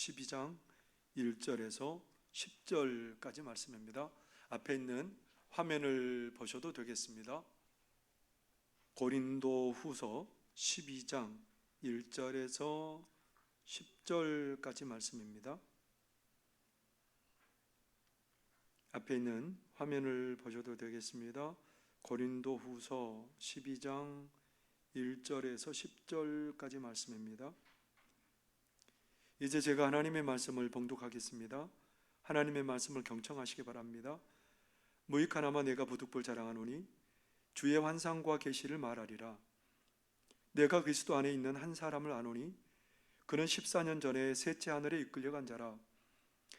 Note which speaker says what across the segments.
Speaker 1: 12장 1절에서 10절까지 말씀입니다. 앞에 있는 화면을 보셔도 되겠습니다. 고린도후서 12장 1절에서 10절까지 말씀입니다. 앞에 있는 화면을 보셔도 되겠습니다. 고린도후서 12장 1절에서 10절까지 말씀입니다. 이제 제가 하나님의 말씀을 봉독하겠습니다. 하나님의 말씀을 경청하시기 바랍니다. 무익하나마 내가 부득불 자랑하노니 주의 환상과 계시를 말하리라. 내가 그리스도 안에 있는 한 사람을 아노니 그는 14년 전에 셋째 하늘에 이끌려간 자라.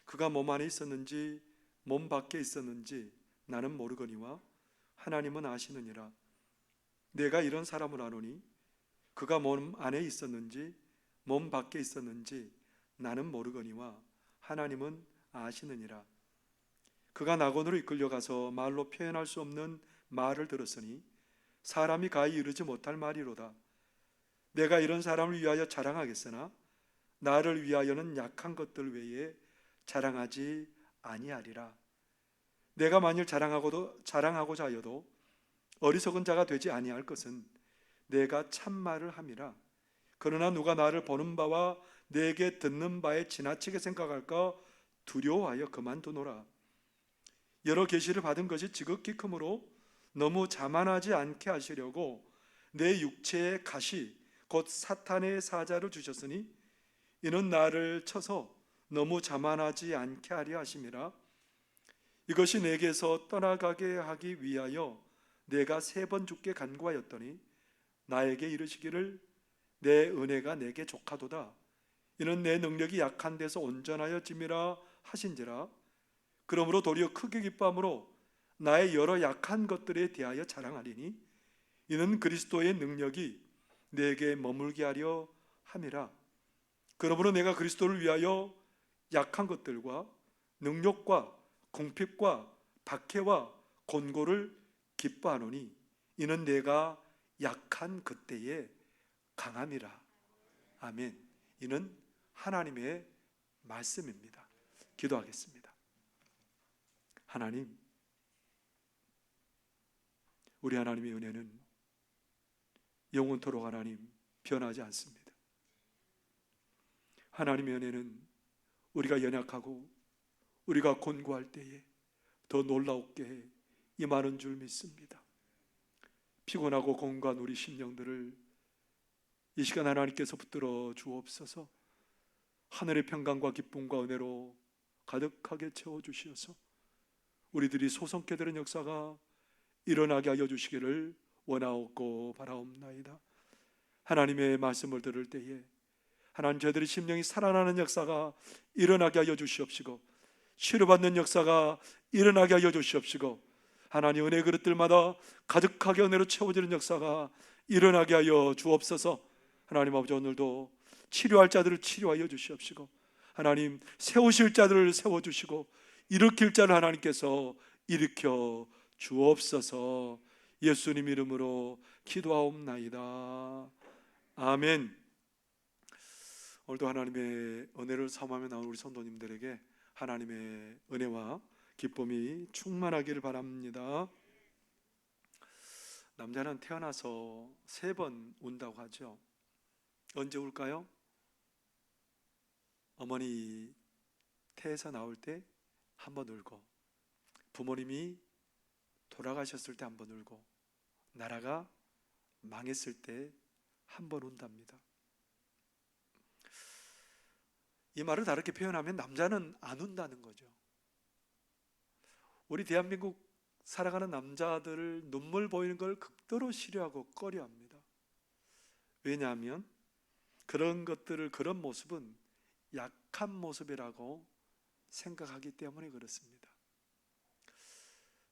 Speaker 1: 그가 몸 안에 있었는지 몸 밖에 있었는지 나는 모르거니와 하나님은 아시느니라. 내가 이런 사람을 아노니 그가 몸 안에 있었는지 몸 밖에 있었는지 나는 모르거니와 하나님은 아시느니라. 그가 낙원으로 이끌려가서 말로 표현할 수 없는 말을 들었으니 사람이 가히 이르지 못할 말이로다. 내가 이런 사람을 위하여 자랑하겠으나 나를 위하여는 약한 것들 외에 자랑하지 아니하리라. 내가 만일 자랑하고자 하여도 어리석은 자가 되지 아니할 것은 내가 참말을 함이라. 그러나 누가 나를 보는 바와 내게 듣는 바에 지나치게 생각할까 두려워하여 그만두노라. 여러 계시를 받은 것이 지극히 크므로 너무 자만하지 않게 하시려고 내 육체의 가시 곧 사탄의 사자를 주셨으니 이는 나를 쳐서 너무 자만하지 않게 하려 하심이라. 이것이 내게서 떠나가게 하기 위하여 내가 3번 죽게 간구하였더니 나에게 이르시기를 내 은혜가 내게 족하도다. 이는 내 능력이 약한 데서 온전하여짐이라 하신지라. 그러므로 도리어 크게 기뻐함으로 나의 여러 약한 것들에 대하여 자랑하리니 이는 그리스도의 능력이 내게 머물게 하려 함이라. 그러므로 내가 그리스도를 위하여 약한 것들과 능력과 궁핍과 박해와 곤고를 기뻐하노니 이는 내가 약한 그때에 강함이라. 아멘. 이는 하나님의 말씀입니다. 기도하겠습니다. 하나님, 우리 하나님의 은혜는 영원토록 하나님 변하지 않습니다. 하나님의 은혜는 우리가 연약하고 우리가 곤고할 때에 더 놀라웠게 임하는 줄 믿습니다. 피곤하고 공고한 우리 심령들을 이 시간 하나님께서 붙들어 주옵소서. 하늘의 평강과 기쁨과 은혜로 가득하게 채워주시어서 우리들이 소성케 되는 역사가 일어나게 하여 주시기를 원하옵고 바라옵나이다. 하나님의 말씀을 들을 때에 하나님 저희들의 심령이 살아나는 역사가 일어나게 하여 주시옵시고 치료받는 역사가 일어나게 하여 주시옵시고 하나님 은혜 그릇들마다 가득하게 은혜로 채워지는 역사가 일어나게 하여 주옵소서. 하나님 아버지 오늘도 치료할 자들을 치료하여 주시옵시고 하나님 세우실 자들을 세워주시고 일으킬 자를 하나님께서 일으켜 주옵소서. 예수님 이름으로 기도하옵나이다. 아멘. 오늘도 하나님의 은혜를 사모하며 나온 우리 성도님들에게 하나님의 은혜와 기쁨이 충만하기를 바랍니다. 남자는 태어나서 3번 운다고 하죠. 언제 울까요? 어머니 태에서 나올 때 한 번 울고, 부모님이 돌아가셨을 때 한 번 울고, 나라가 망했을 때 한 번 운답니다. 이 말을 다르게 표현하면 남자는 안 운다는 거죠. 우리 대한민국 살아가는 남자들을 눈물 보이는 걸 극도로 싫어하고 꺼려합니다. 왜냐하면 그런 것들을, 그런 모습은 약한 모습이라고 생각하기 때문에 그렇습니다.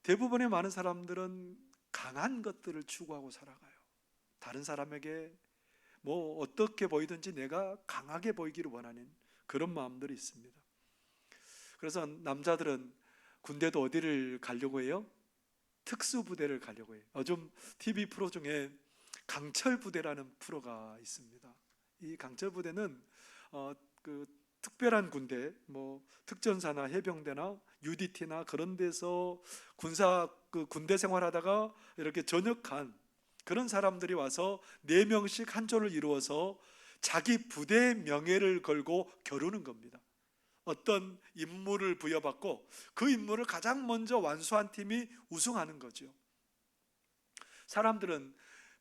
Speaker 1: 대부분의 많은 사람들은 강한 것들을 추구하고 살아가요. 다른 사람에게 뭐 어떻게 보이든지 내가 강하게 보이기를 원하는 그런 마음들이 있습니다. 그래서 남자들은 군대도 어디를 가려고 해요? 특수부대를 가려고 해요. 요즘 TV 프로 중에 강철부대라는 프로가 있습니다. 이 강철부대는 특별한 군대, 뭐 특전사나 해병대나 UDT나 그런 데서 군대 생활하다가 이렇게 전역한 그런 사람들이 와서 4명씩 한 조를 이루어서 자기 부대의 명예를 걸고 겨루는 겁니다. 어떤 임무를 부여받고 그 임무를 가장 먼저 완수한 팀이 우승하는 거죠. 사람들은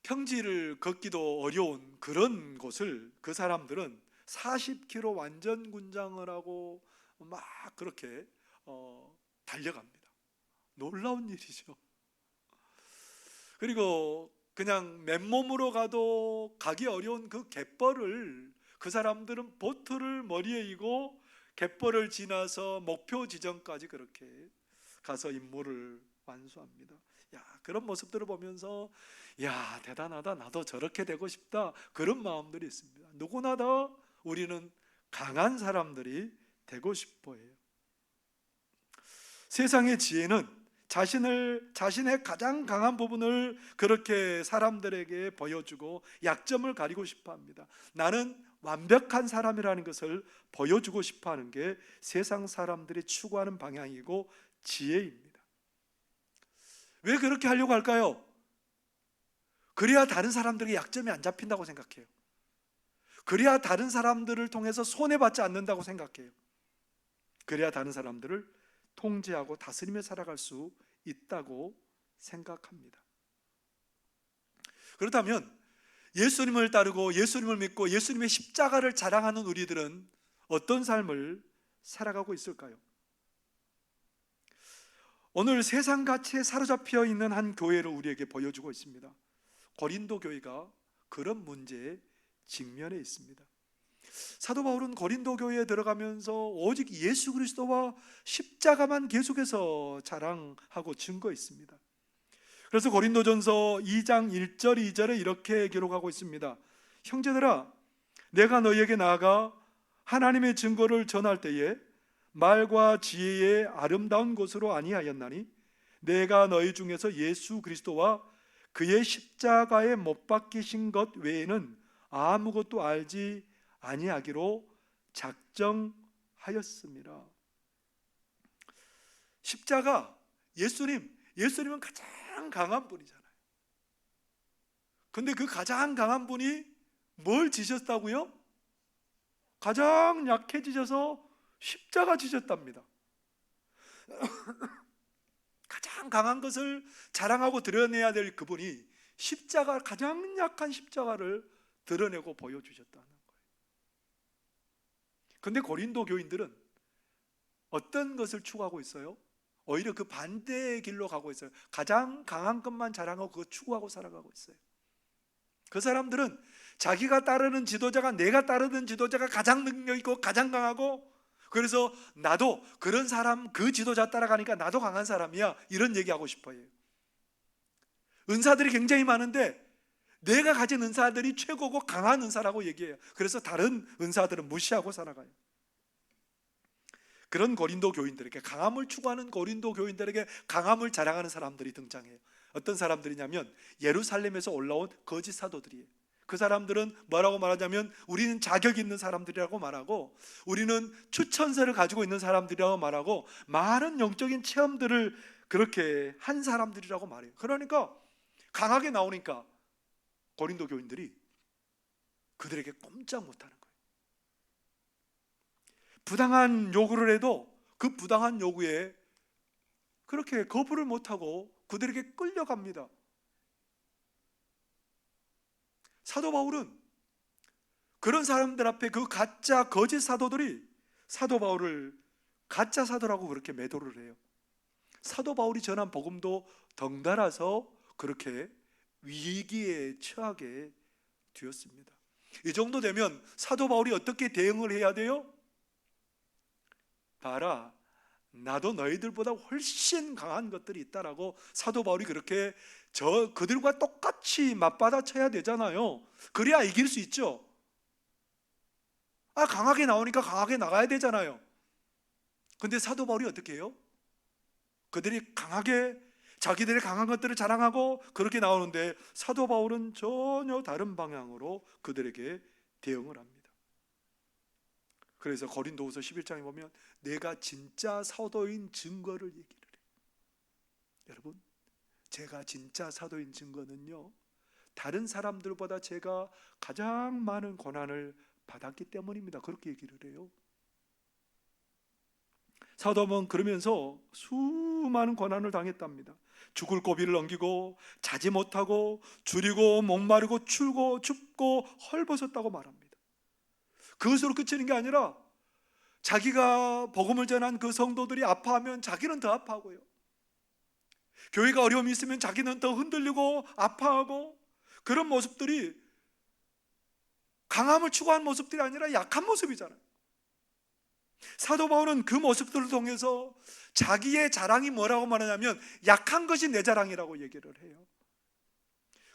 Speaker 1: 평지를 걷기도 어려운 그런 곳을 그 사람들은 40km 완전 군장을 하고 막 그렇게 달려갑니다. 놀라운 일이죠. 그리고 그냥 맨몸으로 가도 가기 어려운 그 갯벌을 그 사람들은 보트를 머리에 이고 갯벌을 지나서 목표 지점까지 그렇게 가서 임무를 완수합니다. 그런 모습들을 보면서 대단하다, 나도 저렇게 되고 싶다, 그런 마음들이 있습니다. 누구나 다 우리는 강한 사람들이 되고 싶어 해요. 세상의 지혜는 자신의 가장 강한 부분을 그렇게 사람들에게 보여주고 약점을 가리고 싶어 합니다. 나는 완벽한 사람이라는 것을 보여주고 싶어 하는 게 세상 사람들이 추구하는 방향이고 지혜입니다. 왜 그렇게 하려고 할까요? 그래야 다른 사람들에게 약점이 안 잡힌다고 생각해요. 그래야 다른 사람들을 통해서 손해받지 않는다고 생각해요. 그래야 다른 사람들을 통제하고 다스리며 살아갈 수 있다고 생각합니다. 그렇다면 예수님을 따르고 예수님을 믿고 예수님의 십자가를 자랑하는 우리들은 어떤 삶을 살아가고 있을까요? 오늘 세상 가치에 사로잡혀 있는 한 교회를 우리에게 보여주고 있습니다. 고린도 교회가 그런 문제에 직면해 있습니다. 사도 바울은 고린도 교회에 들어가면서 오직 예수 그리스도와 십자가만 계속해서 자랑하고 증거했습니다. 그래서 고린도전서 2장 1절 2절에 이렇게 기록하고 있습니다. 형제들아, 내가 너희에게 나아가 하나님의 증거를 전할 때에 말과 지혜의 아름다운 것으로 아니하였나니 내가 너희 중에서 예수 그리스도와 그의 십자가에 못 박히신 것 외에는 아무것도 알지 아니하기로 작정하였습니다. 십자가, 예수님은 가장 강한 분이잖아요. 근데 그 가장 강한 분이 뭘 지셨다고요? 가장 약해지셔서 십자가 지셨답니다. 가장 강한 것을 자랑하고 드러내야 될 그분이 가장 약한 십자가를 드러내고 보여주셨다는 거예요. 근데 고린도 교인들은 어떤 것을 추구하고 있어요? 오히려 그 반대의 길로 가고 있어요. 가장 강한 것만 자랑하고 그거 추구하고 살아가고 있어요. 그 사람들은 자기가 따르는 지도자가, 내가 따르는 지도자가 가장 능력 있고 가장 강하고, 그래서 나도 그런 사람, 그 지도자 따라가니까 나도 강한 사람이야, 이런 얘기하고 싶어요. 은사들이 굉장히 많은데 내가 가진 은사들이 최고고 강한 은사라고 얘기해요. 그래서 다른 은사들은 무시하고 살아가요. 그런 고린도 교인들에게, 강함을 추구하는 고린도 교인들에게 강함을 자랑하는 사람들이 등장해요. 어떤 사람들이냐면 예루살렘에서 올라온 거짓 사도들이에요. 그 사람들은 뭐라고 말하냐면 우리는 자격 있는 사람들이라고 말하고, 우리는 추천서를 가지고 있는 사람들이라고 말하고, 많은 영적인 체험들을 그렇게 한 사람들이라고 말해요. 그러니까 강하게 나오니까 고린도 교인들이 그들에게 꼼짝 못하는 거예요. 부당한 요구를 해도 그 부당한 요구에 그렇게 거부를 못하고 그들에게 끌려갑니다. 사도 바울은 그런 사람들 앞에 그 가짜 거짓 사도들이 사도 바울을 가짜 사도라고 그렇게 매도를 해요. 사도 바울이 전한 복음도 덩달아서 그렇게 위기에 처하게 되었습니다. 이 정도 되면 사도 바울이 어떻게 대응을 해야 돼요? 봐라, 나도 너희들보다 훨씬 강한 것들이 있다라고 사도 바울이 그렇게 그들과 똑같이 맞받아쳐야 되잖아요. 그래야 이길 수 있죠. 강하게 나오니까 강하게 나가야 되잖아요. 근데 사도 바울이 어떻게 해요? 그들이 강하게 자기들의 강한 것들을 자랑하고 그렇게 나오는데 사도 바울은 전혀 다른 방향으로 그들에게 대응을 합니다. 그래서 고린도후서 11장에 보면 내가 진짜 사도인 증거를 얘기를 해요. 여러분, 제가 진짜 사도인 증거는요, 다른 사람들보다 제가 가장 많은 고난을 받았기 때문입니다. 그렇게 얘기를 해요. 사도는 그러면서 수많은 고난을 당했답니다. 죽을 고비를 넘기고 자지 못하고 줄이고 목마르고 추고 춥고 헐벗었다고 말합니다. 그것으로 그치는 게 아니라 자기가 복음을 전한 그 성도들이 아파하면 자기는 더 아파하고요, 교회가 어려움이 있으면 자기는 더 흔들리고 아파하고, 그런 모습들이 강함을 추구한 모습들이 아니라 약한 모습이잖아요. 사도 바울은 그 모습들을 통해서 자기의 자랑이 뭐라고 말하냐면 약한 것이 내 자랑이라고 얘기를 해요.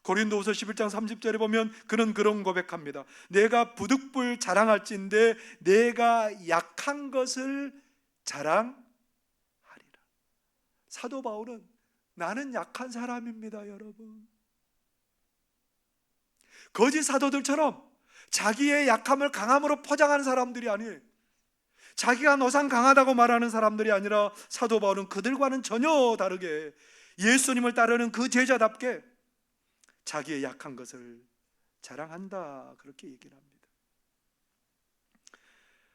Speaker 1: 고린도후서 11장 30절에 보면 그는 그런 고백합니다. 내가 부득불 자랑할진대 내가 약한 것을 자랑하리라. 사도 바울은 나는 약한 사람입니다, 여러분. 거짓 사도들처럼 자기의 약함을 강함으로 포장하는 사람들이 아니에요. 자기가 노상 강하다고 말하는 사람들이 아니라 사도 바울은 그들과는 전혀 다르게 예수님을 따르는 그 제자답게 자기의 약한 것을 자랑한다, 그렇게 얘기를 합니다.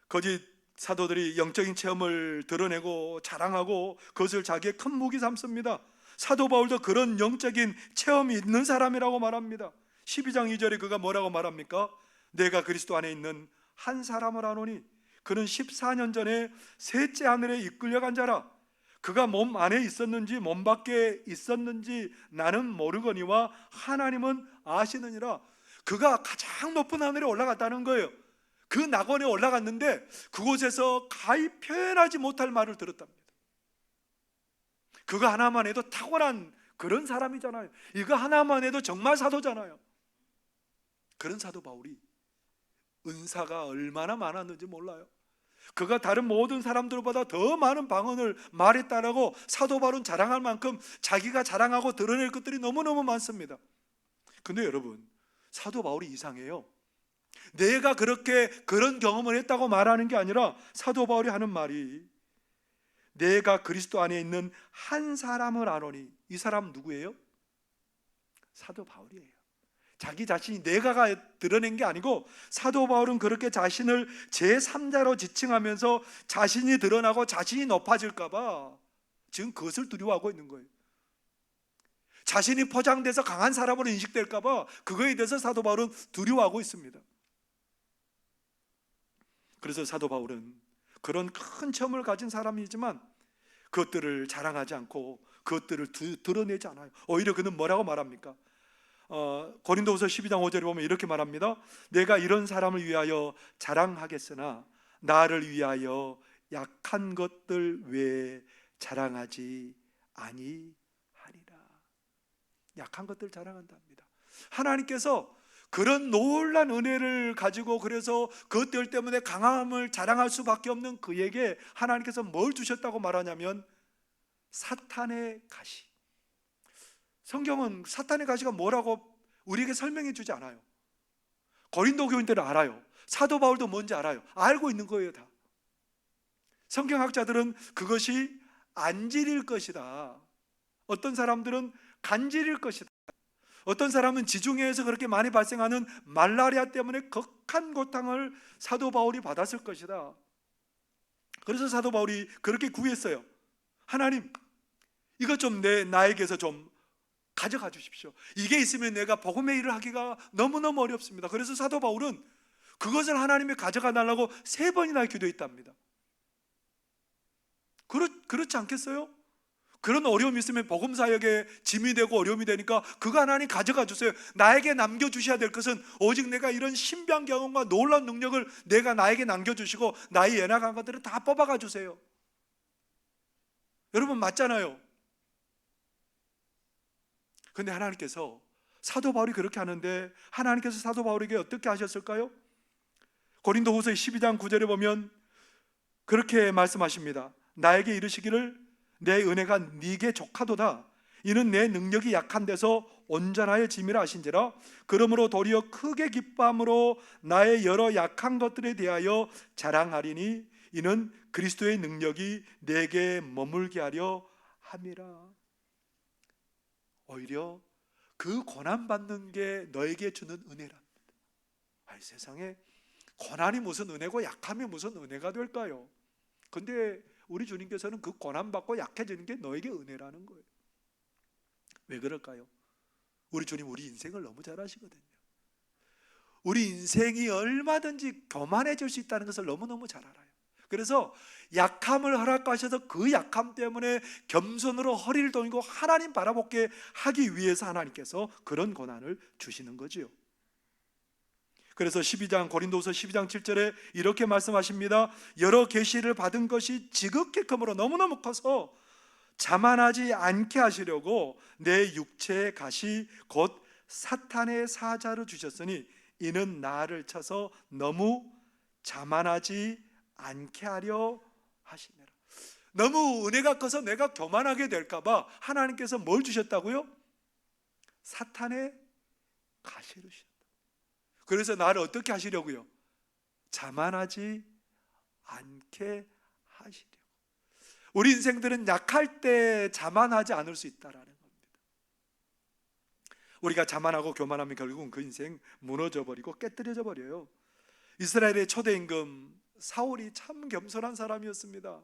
Speaker 1: 거짓 사도들이 영적인 체험을 드러내고 자랑하고 그것을 자기의 큰 무기 삼습니다. 사도 바울도 그런 영적인 체험이 있는 사람이라고 말합니다. 12장 2절에 그가 뭐라고 말합니까? 내가 그리스도 안에 있는 한 사람을 아노니 그는 14년 전에 셋째 하늘에 이끌려간 자라. 그가 몸 안에 있었는지 몸 밖에 있었는지 나는 모르거니와 하나님은 아시느니라. 그가 가장 높은 하늘에 올라갔다는 거예요. 그 낙원에 올라갔는데 그곳에서 가히 표현하지 못할 말을 들었답니다. 그거 하나만 해도 탁월한 그런 사람이잖아요. 이거 하나만 해도 정말 사도잖아요. 그런 사도 바울이 은사가 얼마나 많았는지 몰라요. 그가 다른 모든 사람들보다 더 많은 방언을 말했다라고 사도 바울은 자랑할 만큼 자기가 자랑하고 드러낼 것들이 너무너무 많습니다. 근데 여러분, 사도 바울이 이상해요. 내가 그렇게 그런 경험을 했다고 말하는 게 아니라 사도 바울이 하는 말이 내가 그리스도 안에 있는 한 사람을 아노니. 이 사람 누구예요? 사도 바울이에요. 자기 자신이 내가가 드러낸 게 아니고 사도 바울은 그렇게 자신을 제3자로 지칭하면서 자신이 드러나고 자신이 높아질까 봐 지금 그것을 두려워하고 있는 거예요. 자신이 포장돼서 강한 사람으로 인식될까 봐 그거에 대해서 사도 바울은 두려워하고 있습니다. 그래서 사도 바울은 그런 큰 체험을 가진 사람이지만 그것들을 자랑하지 않고 그것들을 드러내지 않아요. 오히려 그는 뭐라고 말합니까? 고린도후서 12장 5절에 보면 이렇게 말합니다. 내가 이런 사람을 위하여 자랑하겠으나 나를 위하여 약한 것들 외에 자랑하지 아니하리라. 약한 것들 자랑한답니다. 하나님께서 그런 놀란 은혜를 가지고 그래서 그것들 때문에 강함을 자랑할 수밖에 없는 그에게 하나님께서 뭘 주셨다고 말하냐면 사탄의 가시. 성경은 사탄의 가시가 뭐라고 우리에게 설명해 주지 않아요. 고린도 교인들은 알아요. 사도 바울도 뭔지 알아요. 알고 있는 거예요, 다. 성경학자들은 그것이 안질일 것이다. 어떤 사람들은 간질일 것이다. 어떤 사람은 지중해에서 그렇게 많이 발생하는 말라리아 때문에 극한 고통을 사도 바울이 받았을 것이다. 그래서 사도 바울이 그렇게 구했어요. 하나님, 이것 좀 나에게서 좀 가져가 주십시오. 이게 있으면 내가 복음의 일을 하기가 너무너무 어렵습니다. 그래서 사도 바울은 그것을 하나님이 가져가 달라고 3번이나 기도했답니다. 그렇지 않겠어요? 그런 어려움이 있으면 복음 사역에 짐이 되고 어려움이 되니까 그거 하나님 가져가 주세요. 나에게 남겨주셔야 될 것은 오직 내가 이런 신비한 경험과 놀라운 능력을 내가 나에게 남겨주시고 나의 연약한 것들을 다 뽑아가 주세요. 여러분, 맞잖아요. 근데 하나님께서 사도 바울이 그렇게 하는데 하나님께서 사도 바울에게 어떻게 하셨을까요? 고린도후서 12장 9절에 보면 그렇게 말씀하십니다. 나에게 이르시기를 내 은혜가 네게 족하도다. 이는 내 능력이 약한 데서 온전하여 짐이라 하신지라. 그러므로 도리어 크게 기뻐함으로 나의 여러 약한 것들에 대하여 자랑하리니 이는 그리스도의 능력이 내게 머물게 하려 함이라. 오히려 그 고난받는 게 너에게 주는 은혜랍니다. 아이, 세상에 고난이 무슨 은혜고 약함이 무슨 은혜가 될까요? 근데 우리 주님께서는 그 고난받고 약해지는 게 너에게 은혜라는 거예요. 왜 그럴까요? 우리 주님 우리 인생을 너무 잘 아시거든요. 우리 인생이 얼마든지 교만해질 수 있다는 것을 너무너무 잘 알아요. 그래서 약함을 허락하셔서 그 약함 때문에 겸손으로 허리를 돌리고 하나님 바라보게 하기 위해서 하나님께서 그런 고난을 주시는 거지요. 그래서 고린도후서 12장 7절에 이렇게 말씀하십니다. 여러 계시를 받은 것이 지극히 크므로 너무너무 커서 자만하지 않게 하시려고 내 육체의 가시 곧 사탄의 사자를 주셨으니 이는 나를 쳐서 너무 자만하지 않게 하려 하시니라. 너무 은혜가 커서 내가 교만하게 될까 봐 하나님께서 뭘 주셨다고요? 사탄의 가시를 주셨다. 그래서 나를 어떻게 하시려고요? 자만하지 않게 하시려고. 우리 인생들은 약할 때 자만하지 않을 수 있다라는 겁니다. 우리가 자만하고 교만하면 결국은 그 인생 무너져 버리고 깨뜨려져 버려요. 이스라엘의 초대 임금 사울이 참 겸손한 사람이었습니다.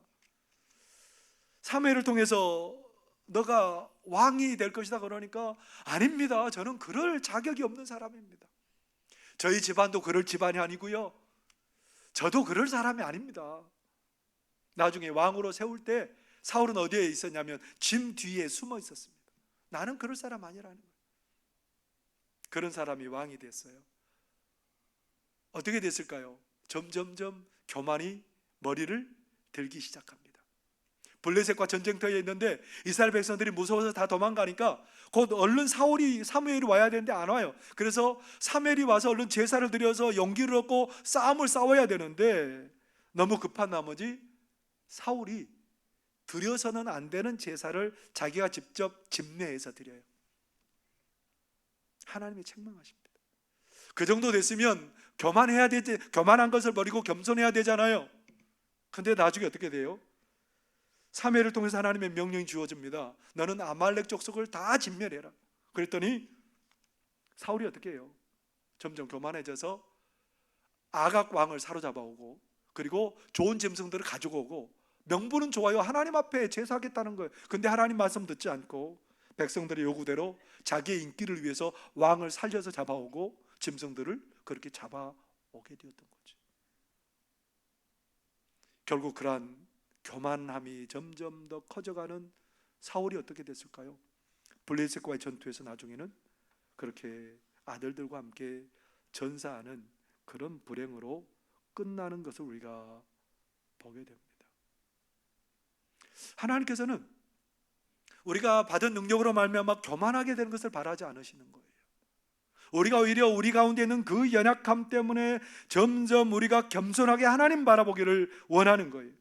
Speaker 1: 사무엘을 통해서 너가 왕이 될 것이다 그러니까 아닙니다. 저는 그럴 자격이 없는 사람입니다. 저희 집안도 그럴 집안이 아니고요. 저도 그럴 사람이 아닙니다. 나중에 왕으로 세울 때 사울은 어디에 있었냐면 짐 뒤에 숨어 있었습니다. 나는 그럴 사람 아니라는 거예요. 그런 사람이 왕이 됐어요. 어떻게 됐을까요? 점점점 교만이 머리를 들기 시작합니다. 블레셋과 전쟁터에 있는데 이스라엘 백성들이 무서워서 다 도망가니까 곧 얼른 사무엘이 와야 되는데 안 와요. 그래서 사무엘이 와서 얼른 제사를 드려서 용기를 얻고 싸움을 싸워야 되는데 너무 급한 나머지 사울이 드려서는 안 되는 제사를 자기가 직접 집내에서 드려요. 하나님이 책망하십니다. 그 정도 됐으면 교만해야 되지, 교만한 것을 버리고 겸손해야 되잖아요. 근데 나중에 어떻게 돼요? 사무엘을 통해서 하나님의 명령이 주어집니다. 너는 아말렉 족속을 다 진멸해라. 그랬더니 사울이 어떻게 해요? 점점 교만해져서 아각 왕을 사로잡아오고 그리고 좋은 짐승들을 가지고 오고 명분은 좋아요. 하나님 앞에 제사하겠다는 거예요. 근데 하나님 말씀 듣지 않고 백성들의 요구대로 자기의 인기를 위해서 왕을 살려서 잡아오고 짐승들을 그렇게 잡아오게 되었던 거죠. 결국 그러한 교만함이 점점 더 커져가는 사울이 어떻게 됐을까요? 블레셋과의 전투에서 나중에는 그렇게 아들들과 함께 전사하는 그런 불행으로 끝나는 것을 우리가 보게 됩니다. 하나님께서는 우리가 받은 능력으로 말미암아 교만하게 되는 것을 바라지 않으시는 거예요. 우리가 오히려 우리 가운데 있는 그 연약함 때문에 점점 우리가 겸손하게 하나님 바라보기를 원하는 거예요.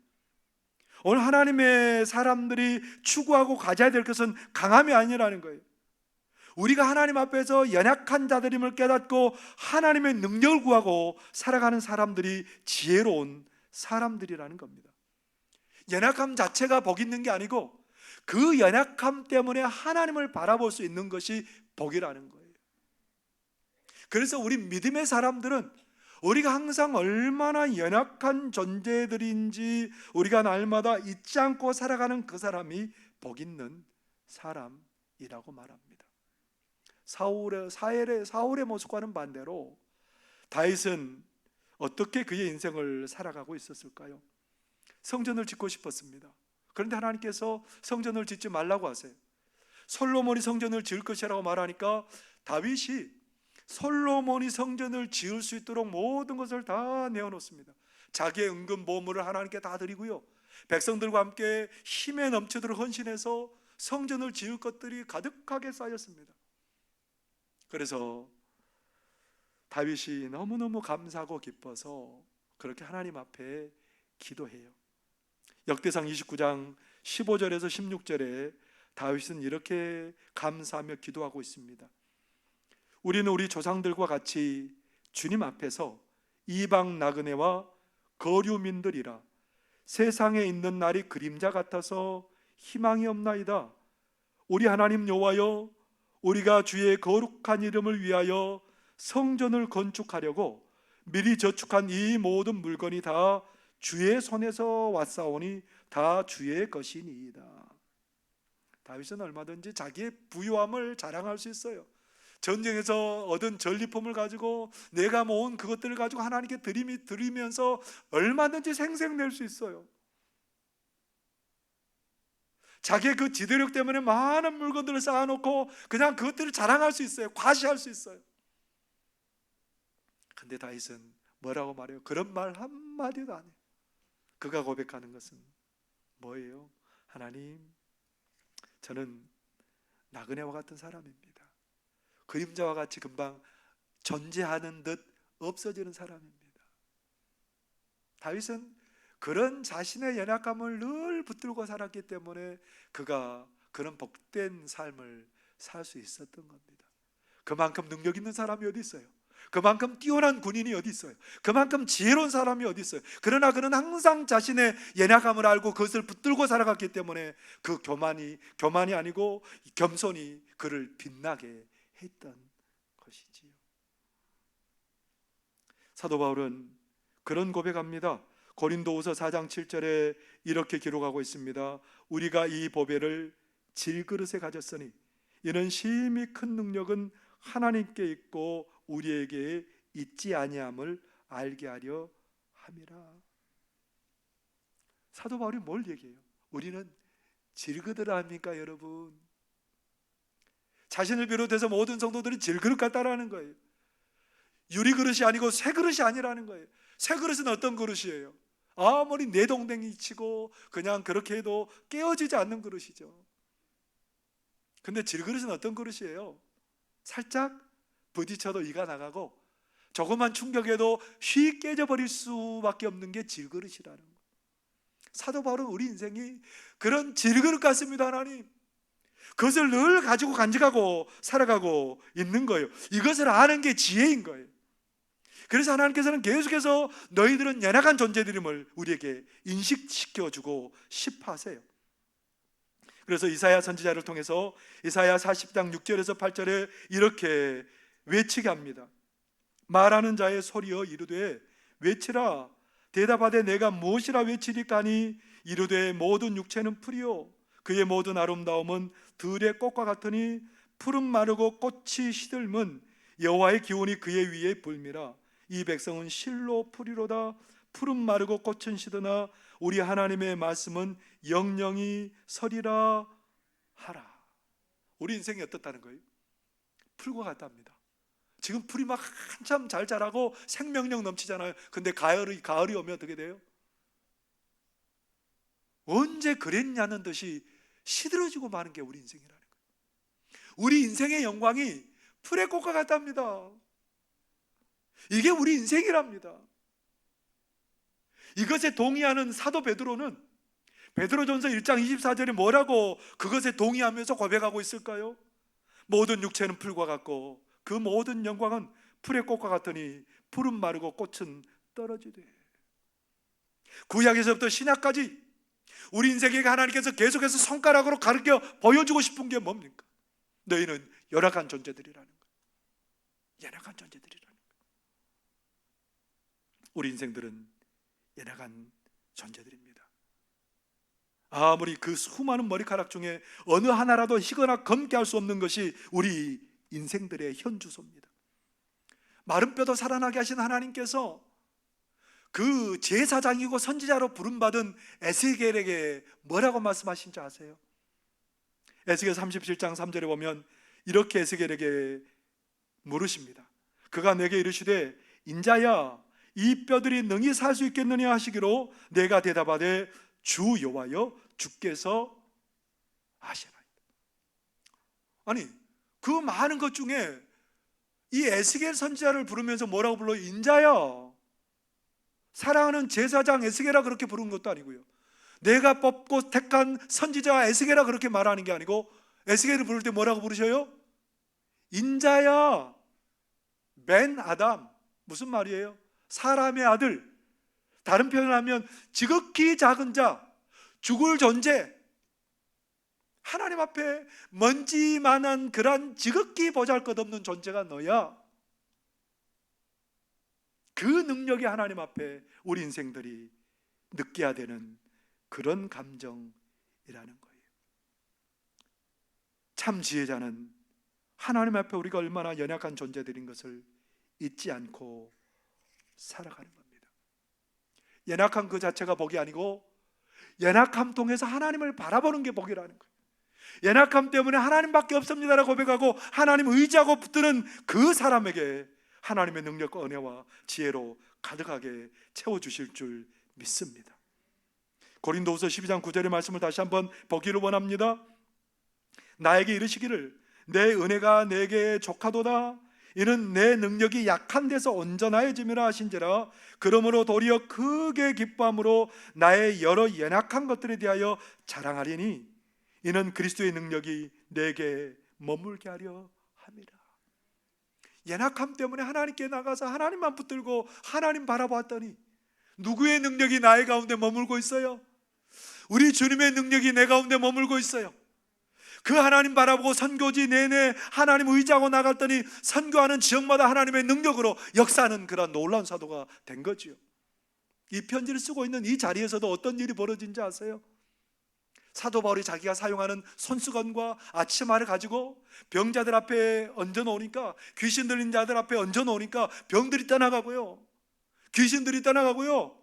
Speaker 1: 오늘 하나님의 사람들이 추구하고 가져야 될 것은 강함이 아니라는 거예요. 우리가 하나님 앞에서 연약한 자들임을 깨닫고 하나님의 능력을 구하고 살아가는 사람들이 지혜로운 사람들이라는 겁니다. 연약함 자체가 복 있는 게 아니고 그 연약함 때문에 하나님을 바라볼 수 있는 것이 복이라는 거예요. 그래서 우리 믿음의 사람들은 우리가 항상 얼마나 연약한 존재들인지 우리가 날마다 잊지 않고 살아가는 그 사람이 복 있는 사람이라고 말합니다. 사울의 모습과는 반대로 다윗은 어떻게 그의 인생을 살아가고 있었을까요? 성전을 짓고 싶었습니다. 그런데 하나님께서 성전을 짓지 말라고 하세요. 솔로몬이 성전을 지을 것이라고 말하니까 다윗이 솔로몬이 성전을 지을 수 있도록 모든 것을 다 내어놓습니다. 자기의 은금 보물을 하나님께 다 드리고요, 백성들과 함께 힘에 넘치도록 헌신해서 성전을 지을 것들이 가득하게 쌓였습니다. 그래서 다윗이 너무너무 감사하고 기뻐서 그렇게 하나님 앞에 기도해요. 역대상 29장 15절에서 16절에 다윗은 이렇게 감사하며 기도하고 있습니다. 우리는 우리 조상들과 같이 주님 앞에서 이방 나그네와 거류민들이라 세상에 있는 날이 그림자 같아서 희망이 없나이다. 우리 하나님 여호와여, 우리가 주의 거룩한 이름을 위하여 성전을 건축하려고 미리 저축한 이 모든 물건이 다 주의 손에서 왔사오니 다 주의 것이니이다. 다윗은 얼마든지 자기의 부유함을 자랑할 수 있어요. 전쟁에서 얻은 전리품을 가지고 내가 모은 그것들을 가지고 하나님께 드리면서 얼마든지 생색낼 수 있어요. 자기의 그 지도력 때문에 많은 물건들을 쌓아놓고 그냥 그것들을 자랑할 수 있어요. 과시할 수 있어요. 근데 다윗은 뭐라고 말해요? 그런 말 한마디도 안 해요. 그가 고백하는 것은 뭐예요? 하나님, 저는 나그네와 같은 사람입니다. 그림자와 같이 금방 존재하는 듯 없어지는 사람입니다. 다윗은 그런 자신의 연약함을 늘 붙들고 살았기 때문에 그가 그런 복된 삶을 살 수 있었던 겁니다. 그만큼 능력 있는 사람이 어디 있어요? 그만큼 뛰어난 군인이 어디 있어요? 그만큼 지혜로운 사람이 어디 있어요? 그러나 그는 항상 자신의 연약함을 알고 그것을 붙들고 살아갔기 때문에 그 교만이 아니고 겸손이 그를 빛나게 했던 것이지요. 사도 바울은 그런 고백합니다. 고린도후서 4장 7절에 이렇게 기록하고 있습니다. 우리가 이 보배를 질그릇에 가졌으니 이는 심히 큰 능력은 하나님께 있고 우리에게 있지 아니함을 알게 하려 함이라. 사도 바울이 뭘 얘기해요? 우리는 질그릇이라 합니까, 여러분? 자신을 비롯해서 모든 성도들이 질그릇 같다라는 거예요. 유리그릇이 아니고 쇠그릇이 아니라는 거예요. 쇠그릇은 어떤 그릇이에요? 아무리 내동댕이 치고 그냥 그렇게 해도 깨어지지 않는 그릇이죠. 근데 질그릇은 어떤 그릇이에요? 살짝 부딪혀도 이가 나가고 조금만 충격에도 휘 깨져버릴 수밖에 없는 게 질그릇이라는 거예요. 사도 바울은 우리 인생이 그런 질그릇 같습니다. 하나님, 그것을 늘 가지고 간직하고 살아가고 있는 거예요. 이것을 아는 게 지혜인 거예요. 그래서 하나님께서는 계속해서 너희들은 연약한 존재들임을 우리에게 인식시켜주고 싶어 하세요. 그래서 이사야 선지자를 통해서 이사야 40장 6절에서 8절에 이렇게 외치게 합니다. 말하는 자의 소리여 이르되 외치라. 대답하되 내가 무엇이라 외치리까 하니 이르되 모든 육체는 풀이요 그의 모든 아름다움은 들의 꽃과 같으니 푸른 마르고 꽃이 시들면 여호와의 기운이 그의 위에 불미라. 이 백성은 실로 풀이로다. 푸른 마르고 꽃은 시드나 우리 하나님의 말씀은 영영이 서리라 하라. 우리 인생이 어떻다는 거예요? 풀과 같답니다. 지금 풀이 막 한참 잘 자라고 생명력 넘치잖아요. 근데 가을이 오면 어떻게 돼요? 언제 그랬냐는 듯이 시들어지고 마는 게 우리 인생이라는 거예요. 우리 인생의 영광이 풀의 꽃과 같답니다. 이게 우리 인생이랍니다. 이것에 동의하는 사도 베드로는 베드로전서 1장 24절에 뭐라고 그것에 동의하면서 고백하고 있을까요? 모든 육체는 풀과 같고 그 모든 영광은 풀의 꽃과 같으니 푸른 마르고 꽃은 떨어지되. 구약에서부터 신약까지 우리 인생에게 하나님께서 계속해서 손가락으로 가르쳐 보여주고 싶은 게 뭡니까? 너희는 연약한 존재들이라는 거예요. 연약한 존재들이라는 거예요. 우리 인생들은 연약한 존재들입니다. 아무리 그 수많은 머리카락 중에 어느 하나라도 희거나 검게 할 수 없는 것이 우리 인생들의 현주소입니다. 마른 뼈도 살아나게 하신 하나님께서 그 제사장이고 선지자로 부름받은 에스겔에게 뭐라고 말씀하신지 아세요? 에스겔 37장 3절에 보면 이렇게 에스겔에게 물으십니다. 그가 내게 이르시되 인자야 이 뼈들이 능히 살 수 있겠느냐 하시기로 내가 대답하되 주 여호와여 주께서 아시나이다. 아니 그 많은 것 중에 이 에스겔 선지자를 부르면서 뭐라고 불러요? 인자야. 사랑하는 제사장 에스겔아 그렇게 부른 것도 아니고요. 내가 뽑고 택한 선지자 에스겔아 그렇게 말하는 게 아니고, 에스겔을 부를 때 뭐라고 부르셔요? 인자야, 벤 아담. 무슨 말이에요? 사람의 아들. 다른 표현을 하면 지극히 작은 자, 죽을 존재. 하나님 앞에 먼지만한 그런 지극히 보잘것없는 존재가 너야. 그 능력이 하나님 앞에 우리 인생들이 느껴야 되는 그런 감정이라는 거예요. 참 지혜자는 하나님 앞에 우리가 얼마나 연약한 존재들인 것을 잊지 않고 살아가는 겁니다. 연약한 그 자체가 복이 아니고, 연약함 통해서 하나님을 바라보는 게 복이라는 거예요. 연약함 때문에 하나님밖에 없습니다라고 고백하고 하나님 의지하고 붙드는 그 사람에게 하나님의 능력과 은혜와 지혜로 가득하게 채워주실 줄 믿습니다. 고린도후서 12장 9절의 말씀을 다시 한번 보기를 원합니다. 나에게 이르시기를 내 은혜가 내게 족하도다. 이는 내 능력이 약한 데서 온전하여짐이라 하신지라. 그러므로 도리어 크게 기뻐함으로 나의 여러 연약한 것들에 대하여 자랑하리니 이는 그리스도의 능력이 내게 머물게 하려 함이라. 연약함 때문에 하나님께 나가서 하나님만 붙들고 하나님 바라보았더니 누구의 능력이 나의 가운데 머물고 있어요? 우리 주님의 능력이 내 가운데 머물고 있어요. 그 하나님 바라보고 선교지 내내 하나님 의지하고 나갔더니 선교하는 지역마다 하나님의 능력으로 역사하는 그런 놀라운 사도가 된 거지요. 이 편지를 쓰고 있는 이 자리에서도 어떤 일이 벌어진지 아세요? 사도 바울이 자기가 사용하는 손수건과 아치마를 가지고 병자들 앞에 얹어놓으니까, 귀신 들린 자들 앞에 얹어놓으니까 병들이 떠나가고요, 귀신들이 떠나가고요,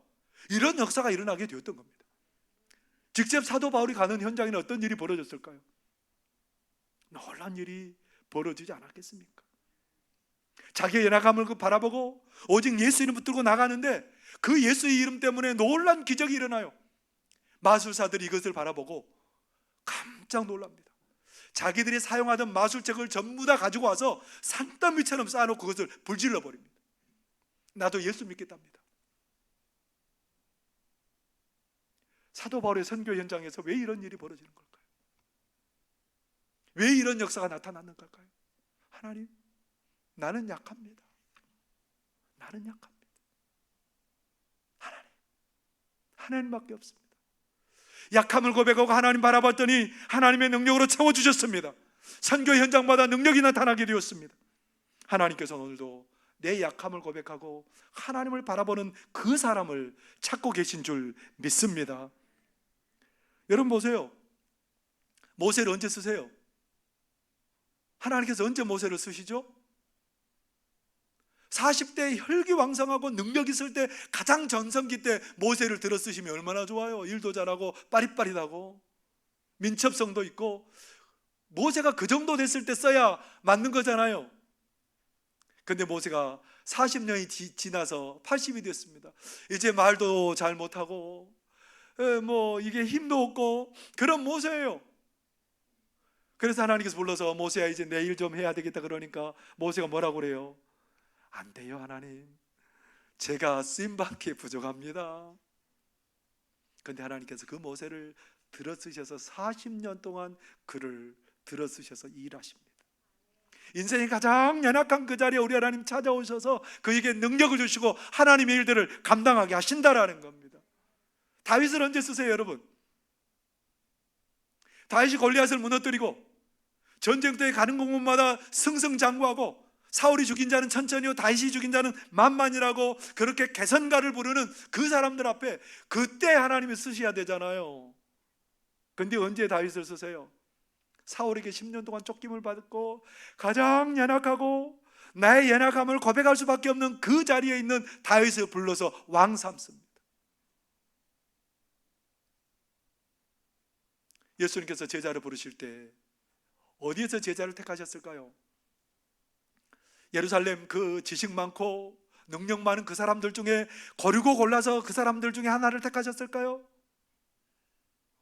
Speaker 1: 이런 역사가 일어나게 되었던 겁니다. 직접 사도 바울이 가는 현장에는 어떤 일이 벌어졌을까요? 놀란 일이 벌어지지 않았겠습니까? 자기의 연약함을 바라보고 오직 예수 이름 붙들고 나가는데 그 예수의 이름 때문에 놀란 기적이 일어나요. 마술사들이 이것을 바라보고 깜짝 놀랍니다. 자기들이 사용하던 마술책을 전부 다 가지고 와서 산더미처럼 쌓아놓고 그것을 불질러 버립니다. 나도 예수 믿겠답니다. 사도 바울의 선교 현장에서 왜 이런 일이 벌어지는 걸까요? 왜 이런 역사가 나타나는 걸까요? 하나님, 나는 약합니다. 나는 약합니다. 하나님밖에 없습니다. 약함을 고백하고 하나님 바라봤더니 하나님의 능력으로 채워주셨습니다. 선교 현장마다 능력이 나타나게 되었습니다. 하나님께서는 오늘도 내 약함을 고백하고 하나님을 바라보는 그 사람을 찾고 계신 줄 믿습니다. 여러분 보세요. 모세를 언제 쓰세요? 하나님께서 언제 모세를 쓰시죠? 40대 혈기왕성하고 능력 있을 때, 가장 전성기 때 모세를 들어 쓰시면 얼마나 좋아요. 일도 잘하고 빠릿빠릿하고 민첩성도 있고. 모세가 그 정도 됐을 때 써야 맞는 거잖아요. 근데 모세가 40년이 지나서 80이 됐습니다. 이제 말도 잘 못하고 이게 힘도 없고 그런 모세예요. 그래서 하나님께서 불러서 모세야 이제 내 일 좀 해야 되겠다 그러니까 모세가 뭐라고 그래요? 안 돼요 하나님, 제가 쓰임밖에 부족합니다. 그런데 하나님께서 그 모세를 들어 쓰셔서 40년 동안 그를 들어 쓰셔서 일하십니다. 인생이 가장 연약한 그 자리에 우리 하나님 찾아오셔서 그에게 능력을 주시고 하나님의 일들을 감당하게 하신다라는 겁니다. 다윗을 언제 쓰세요 여러분? 다윗이 골리앗을 무너뜨리고 전쟁터에 가는 곳마다 승승장구하고 사울이 죽인 자는 천천히요 다윗이 죽인 자는 만만이라고 그렇게 개선가를 부르는 그 사람들 앞에 그때 하나님이 쓰셔야 되잖아요. 근데 언제 다윗을 쓰세요? 사울에게 10년 동안 쫓김을 받고 가장 연약하고 나의 연약함을 고백할 수밖에 없는 그 자리에 있는 다윗을 불러서 왕 삼습니다. 예수님께서 제자를 부르실 때 어디에서 제자를 택하셨을까요? 예루살렘 그 지식 많고 능력 많은 그 사람들 중에 고르고 골라서 그 사람들 중에 하나를 택하셨을까요?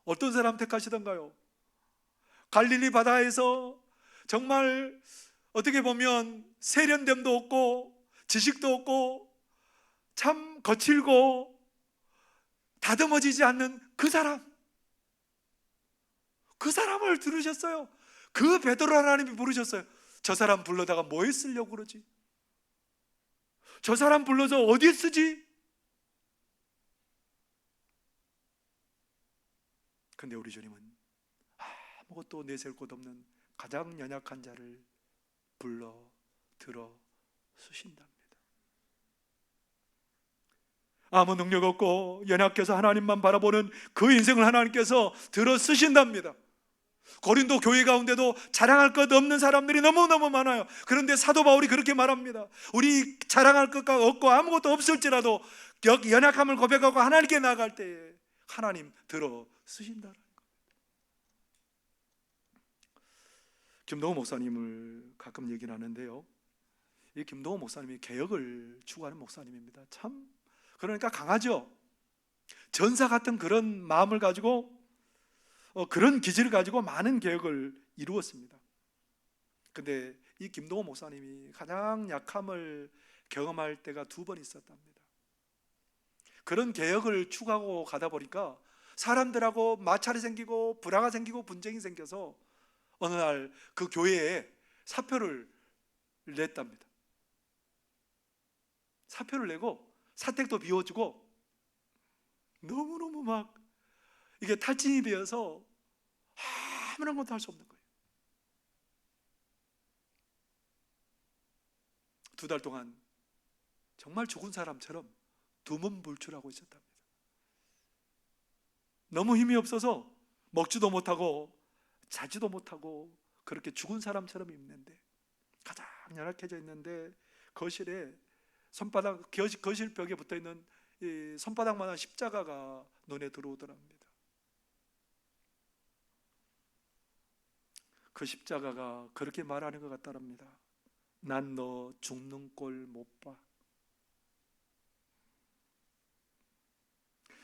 Speaker 1: 어떤 사람 택하시던가요? 갈릴리 바다에서 정말 어떻게 보면 세련됨도 없고 지식도 없고 참 거칠고 다듬어지지 않는 그 사람을 들으셨어요. 그 베드로 하나님이 부르셨어요. 저 사람 불러다가 뭐에 쓰려고 그러지? 저 사람 불러서 어디에 쓰지? 근데 우리 주님은 아무것도 내세울 곳 없는 가장 연약한 자를 불러 들어 쓰신답니다. 아무 능력 없고 연약해서 하나님만 바라보는 그 인생을 하나님께서 들어 쓰신답니다. 고린도 교회 가운데도 자랑할 것 없는 사람들이 너무너무 많아요. 그런데 사도 바울이 그렇게 말합니다. 우리 자랑할 것 없고 아무것도 없을지라도 연약함을 고백하고 하나님께 나아갈 때에 하나님 들어 쓰신다는 겁니다. 김동호 목사님을 가끔 얘기를 하는데요, 이 김동호 목사님이 개혁을 추구하는 목사님입니다. 참 그러니까 강하죠. 전사 같은 그런 마음을 가지고 그런 기질을 가지고 많은 개혁을 이루었습니다. 근데 이 김동호 목사님이 가장 약함을 경험할 때가 2번 있었답니다. 그런 개혁을 추구하고 가다 보니까 사람들하고 마찰이 생기고 불화가 생기고 분쟁이 생겨서 어느 날 그 교회에 사표를 냈답니다. 사표를 내고 사택도 비워주고 너무너무 막 이게 탈진이 되어서 아무런 것도 할 수 없는 거예요. 2달 동안 정말 죽은 사람처럼 두문불출하고 있었답니다. 너무 힘이 없어서 먹지도 못하고 자지도 못하고 그렇게 죽은 사람처럼 있는데, 가장 연약해져 있는데 거실에 거실 벽에 붙어있는 이 손바닥만한 십자가가 눈에 들어오더랍니다. 그 십자가가 그렇게 말하는 것 같더랍니다. 난 너 죽는 꼴 못 봐.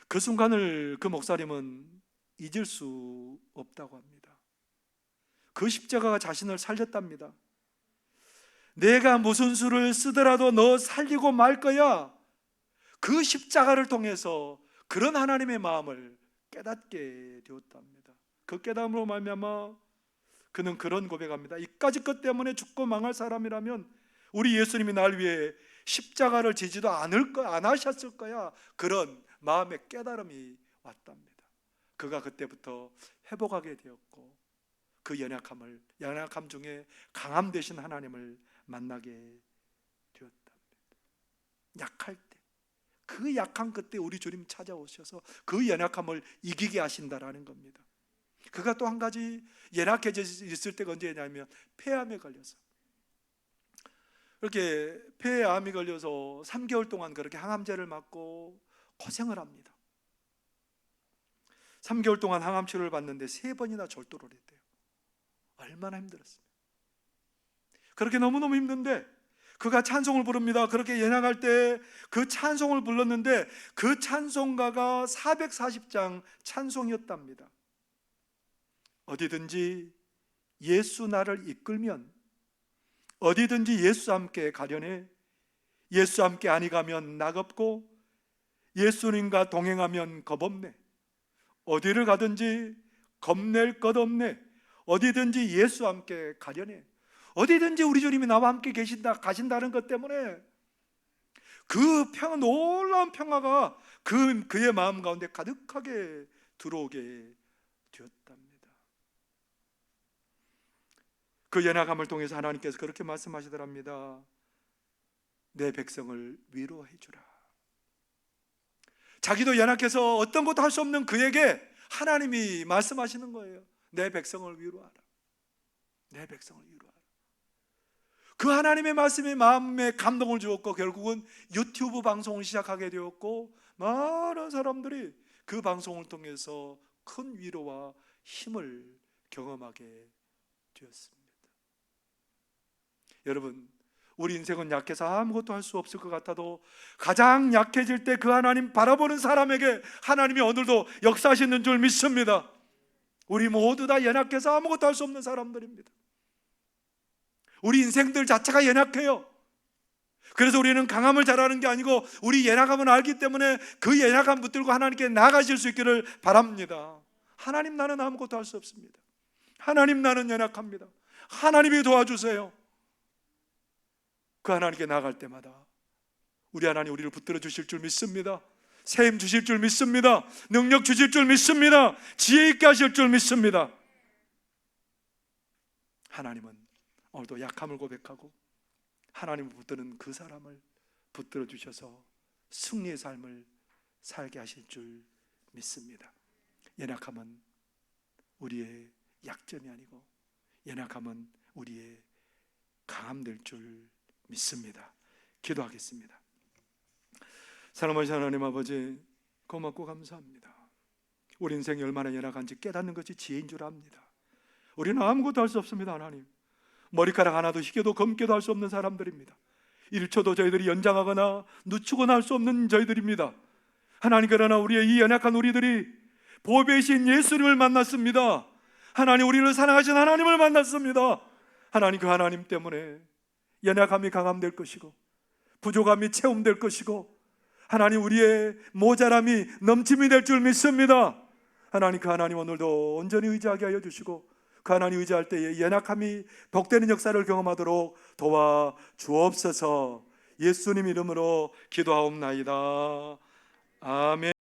Speaker 1: 그 순간을 그 목사님은 잊을 수 없다고 합니다. 그 십자가가 자신을 살렸답니다. 내가 무슨 수를 쓰더라도 너 살리고 말 거야. 그 십자가를 통해서 그런 하나님의 마음을 깨닫게 되었답니다. 그 깨달음으로 말미암아 그는 그런 고백합니다. 이까짓 것 때문에 죽고 망할 사람이라면 우리 예수님이 날 위해 십자가를 지지도 안 하셨을 거야. 그런 마음의 깨달음이 왔답니다. 그가 그때부터 회복하게 되었고 그 연약함 중에 강함 되신 하나님을 만나게 되었답니다. 약할 때, 그 약한 그때 우리 주님 찾아오셔서 그 연약함을 이기게 하신다라는 겁니다. 그가 또 한 가지 연약해져 있을 때가 언제냐면 폐암에 걸려서, 그렇게 폐암이 걸려서 3개월 동안 그렇게 항암제를 맞고 고생을 합니다. 3개월 동안 항암 치료를 받는데 3번이나 절도를 했대요. 얼마나 힘들었습니까? 그렇게 너무너무 힘든데 그가 찬송을 부릅니다. 그렇게 연약할 때 그 찬송을 불렀는데 그 찬송가가 440장 찬송이었답니다. 어디든지 예수 나를 이끌면, 어디든지 예수 함께 가려네. 예수 함께 아니 가면 낙없고 예수님과 동행하면 겁없네. 어디를 가든지 겁낼 것 없네. 어디든지 예수 함께 가려네. 어디든지 우리 주님이 나와 함께 가신다는 것 때문에 그 놀라운 평화가 그의 마음 가운데 가득하게 들어오게 되었답니다. 그 연약함을 통해서 하나님께서 그렇게 말씀하시더랍니다. 내 백성을 위로해 주라. 자기도 연약해서 어떤 것도 할 수 없는 그에게 하나님이 말씀하시는 거예요. 내 백성을 위로하라. 내 백성을 위로하라. 그 하나님의 말씀이 마음에 감동을 주었고 결국은 유튜브 방송을 시작하게 되었고 많은 사람들이 그 방송을 통해서 큰 위로와 힘을 경험하게 되었습니다. 여러분, 우리 인생은 약해서 아무것도 할 수 없을 것 같아도 가장 약해질 때 그 하나님 바라보는 사람에게 하나님이 오늘도 역사하시는 줄 믿습니다. 우리 모두 다 연약해서 아무것도 할 수 없는 사람들입니다. 우리 인생들 자체가 연약해요. 그래서 우리는 강함을 잘하는 게 아니고 우리 연약함을 알기 때문에 그 연약함 붙들고 하나님께 나아가실 수 있기를 바랍니다. 하나님, 나는 아무것도 할 수 없습니다. 하나님, 나는 연약합니다. 하나님이 도와주세요. 그 하나님께 나아갈 때마다 우리 하나님 우리를 붙들어 주실 줄 믿습니다. 샘 주실 줄 믿습니다. 능력 주실 줄 믿습니다. 지혜 있게 하실 줄 믿습니다. 하나님은 오늘도 약함을 고백하고 하나님을 붙드는 그 사람을 붙들어 주셔서 승리의 삶을 살게 하실 줄 믿습니다. 연약함은 우리의 약점이 아니고 연약함은 우리의 강함 될 줄 믿습니다. 기도하겠습니다. 사랑하신 하나님 아버지, 고맙고 감사합니다. 우리 인생이 얼마나 연약한지 깨닫는 것이 지혜인 줄 압니다. 우리는 아무것도 할 수 없습니다. 하나님, 머리카락 하나도 희게도 검게도 할 수 없는 사람들입니다. 1초도 저희들이 연장하거나 늦추거나 할 수 없는 저희들입니다. 하나님, 그러나 우리의 이 연약한 우리들이 보배이신 예수님을 만났습니다. 하나님, 우리를 사랑하신 하나님을 만났습니다. 하나님, 그 하나님 때문에 연약함이 강함될 것이고 부족함이 체험될 것이고 하나님, 우리의 모자람이 넘침이 될 줄 믿습니다. 하나님, 그 하나님 오늘도 온전히 의지하게 하여 주시고 그 하나님 의지할 때에 연약함이 복되는 역사를 경험하도록 도와 주옵소서. 예수님 이름으로 기도하옵나이다. 아멘.